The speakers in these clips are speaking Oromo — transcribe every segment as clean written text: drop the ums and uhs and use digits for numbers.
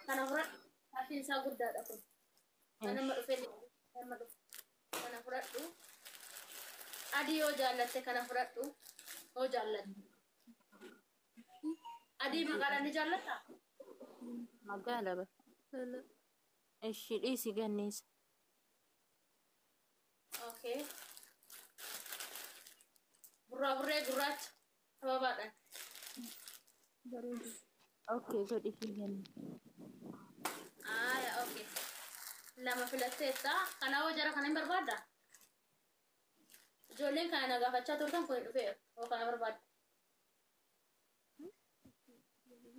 Kana fudhadhu. Hafiin isaa guddaadha kun. Kan nama dhufee nama dhufu. Kana fudhadhu. Adii yoo jaallatte kana fudhadhu. Yoo jaallatte. Adii magaalaa ni jaallataa? Magaalaa ba. Ishii dhiisi ganniisa. Okay. Burree gurraacha sababaadhaan. Okay, godhi ishii ganniisa. Okay. Lama filatteetta. Kana hoo jara kana hin barbaaddaa? Ijoolleen kana na gaafachaa turtan kun dhufeera. Hoo kana barbaadda?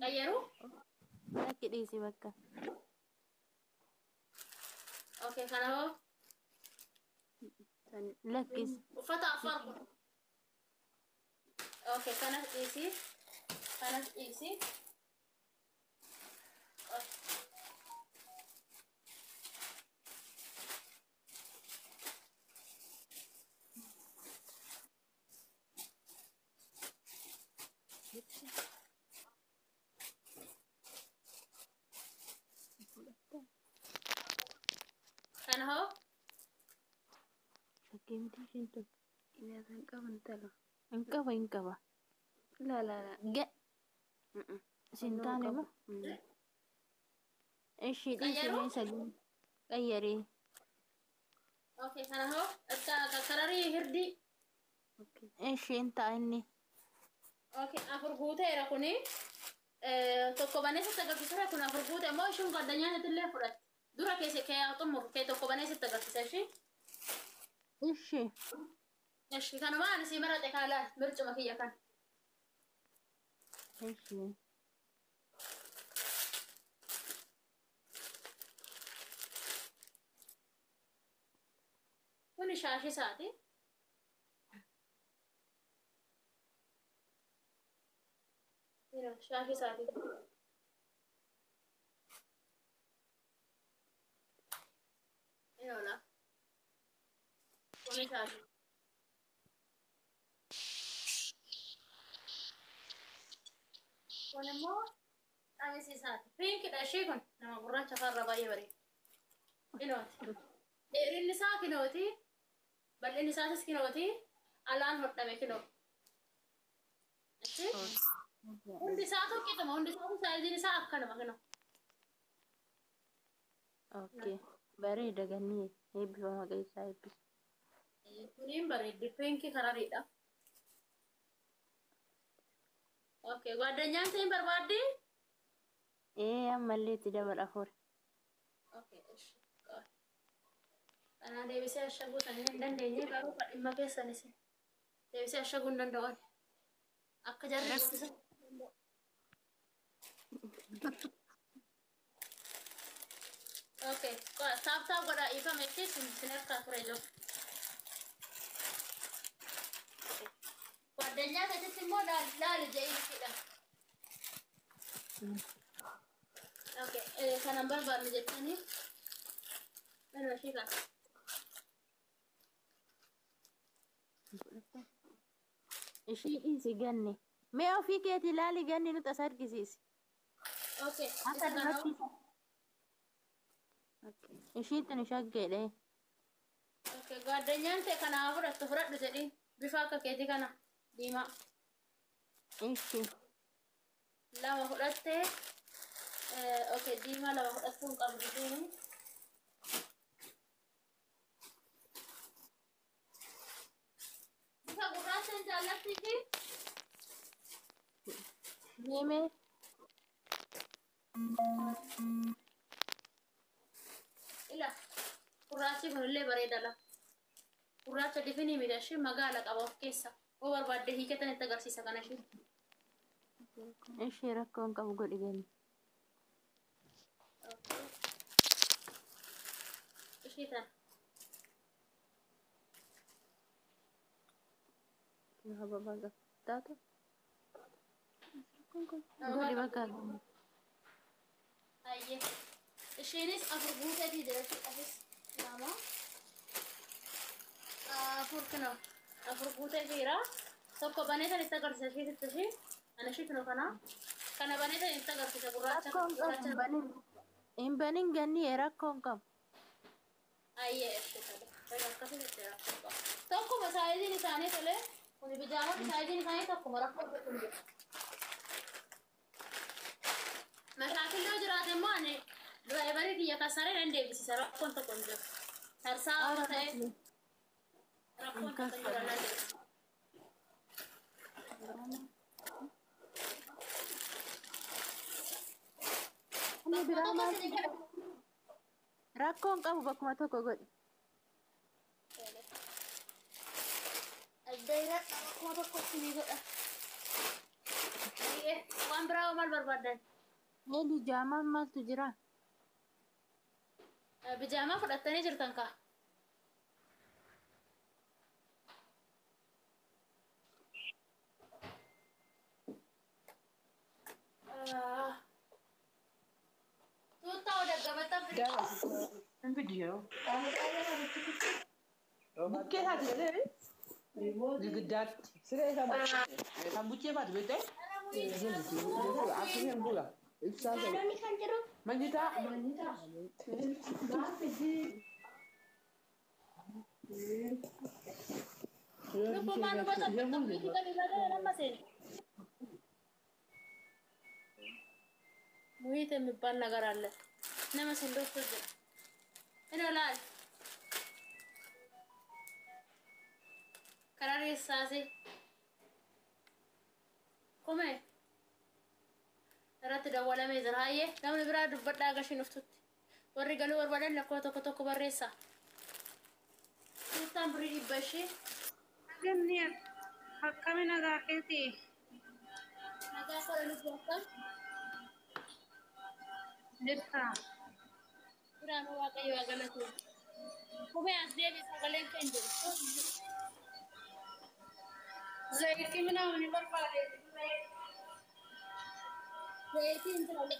Qayyaru? Lakki dhiisi bakka. Okay, kana hoo? Lakkis. Uffata afar kun. Okay, kanas dhiisi. Kanas dhiisi. Kana hoo? Fakkeemti ishiin tokko. Inaa kan qaban tala. Hin qaba. La. Ge. Isin taane ma? Ishii dhiisi mee sagin. Qayyarii. Okay, kana hoo? Akka kararii hirdii. Ishiin ta'a inni. Okay, afur guuteera kuni. Tokko baneessa agarsiisara kun afur guute immoo ishiin gaddanyaan itillee fudhatte. Dura keessa kee xumuru kee tokko baneessa agarsiisa ishii. Ishii kanuma ani si marate kaalaa mircuma kiyya kan. Ishii. Kuni shaashii isaati. Shaashii isaati. Inola. Kuni shaashii. Kun immoo dhamisi isaati. Piinkidha ishii kun nama gurraacha farra baay'ee bareeda. Kinooti. Dheerinni isaa kinooti. Bal'inni isaatis kinooti. Alaan hodhame kinoo. Hundi isaa tokkituma. Hundi isaa saayiziin isaa akkanuma kinoo. Okay. Bareeda gannii eebbifama keessaa eebbisa. Kuniin bareeddi. Piinkii karariidha. Okay. Gwaddanyaan ta'in barbaaddi? Ammallee itti dabala afur. Okay. Kana deebisee ashaguu sana hin dandeenye garuu dhimma keessanis deebisee ashaguu hin danda'an. Akka jarri ittisa. Okay. Taap godhaa ifame jechuun sin harkaa ture jiru. Gwaddanyaa keessatti immoo laali je'iinsidha. Okay. Kanan barbaadne jettanii. Mana ishii kana. Ishii dhiisi ganni. Mee ofii keetii laali ganni nuti as argisiisi. Okay. Akka duratti. Ishiin tun shaggeedhe. Okay. Gwaddanyaan ta'e kanaa fudhadhu jedhiin. Bifa akka keetii kana diimaa. Ishi. Lama fudhattee. Okay. Diimaa lama fudhattuun qabdu deemi. Bifa gurraachaan jaallattiifi? Deemee. Ila. Gurraachi kunillee bareedadha. Gurraacha difinii miti ishee magaala qaba of keessa. Oo barbaadde hiikatan itti agarsiisa kana ishee. Ishee rakkoon qabu godhi ganni. Ishee tana. Haba baga. Taatu. Godhi bakka. Ayyee. Isheenis afur guuteetii jirti afis lama. Afur kana. Afur guuteetiira. Tokko baneetan itti agarsiisa isheetitti ishee. Ana ishee kana. Kana baneetan itti agarsiisa gurraacha. Rakkoon qabu bani. Hin banin gannii rakkoon qabu. Ayyee akkasii jechuudha. Tokkuma saayiziin isaanii tolee kuni bijaamoonni saayiziin isaanii tokkuma rakkoo hin jiru. Mashaakillee jiraate immoo ani duraaybarii biyya kasaree nan deebisisa rakkoon tokko hin jiru. Tarsaa ta'e rakkoon tokko hin jiru alaa jiru. Rakkoon qabu bakkuma tokko godhi. Addayira bakkuma tokkotti ni godha. Waan biraa maal barbaadan? Eeli jaamaan maaltu jira? Bijaamaa fudhattanii jirtan kaa? Tuuttaa oda gabataa Un video. Bukkee taate jedhee gurguddaatti. Siree kan bukkee baate beektee? Akkuma hin buula. Ibsaa ta'e. Manyitaa. lubbumaan hubatan biqiltuu galiilee nama seeni. ሙሂት የሚባል ነገር አለ። እነ መስሎት ይዘ እንላል ከራሪ ሳሴ ቆሜ ረት ደወለሜ ዘራዬ ለምን ብራ ድበዳ ጋሽ ነፍቱት ወሪ ገሉ ወርባለን ለኮ ቶኮ ቶኮ በሬሳ ሱልጣን ብሪ ይበሺ ገንያ ሐካሜ ነጋኬቲ ነጋ ኮረሉ ቦታም Dirta. Kurang wakai wagala tu. Kome asde bisa kalian kenjo. Zaiti mina mani barbade. Zaiti inta lagi.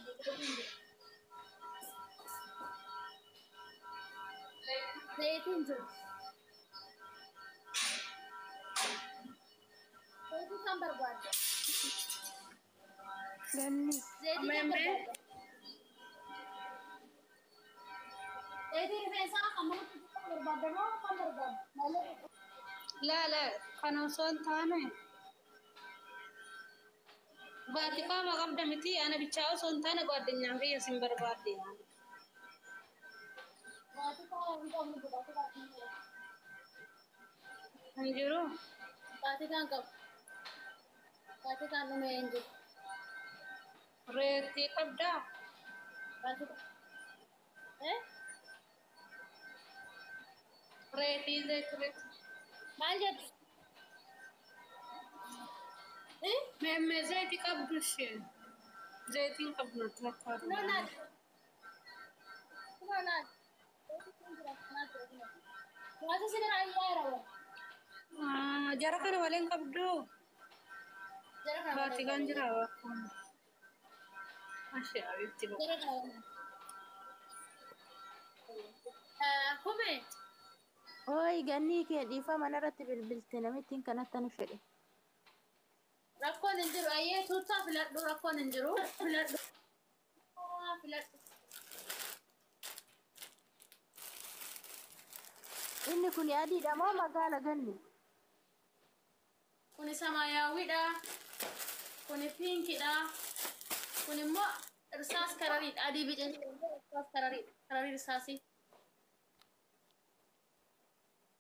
Zaiti inta. Zaiti kan berbeda. Ganni. Zaiti kan berbeda. Zaiti rifensa kamu tu berbeda no kan berbeda. La la kanoson tane. Batika magam damiti ana bichao son tane godenya ke yasim barbade. Berarti kalau kita berbuat Anjuru. berarti kan kau. Berarti kan lu menjadi. Reti kabda. Berarti. Reti zekret. Manjat. Me zaiti kabdushe. Zaiti kabna trakar. No, not. No, not. Masa sih kan ayah rawa. Jara kana walen kabdu. Jarak rawa. Batikan jarawa. Ashe abitti ba. Jarak rawa. Kume. Oi ganni kee dhiifama manarratti bilbilte namittiin kanatti nu fedhe. Rakkoon hin jiru ayyee tuuttaa filadhu rakkoon hin jiru filadhu. Filadhu. Inni kun adiidha moo magaala ganni? Kuni samaayaawidha. Kuni piinkiidha. Kun immoo irsaas karariidha. Adii bica irsaas karariidha. Kararii irsaasii.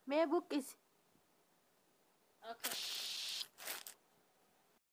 Mee buqqisi. Okay.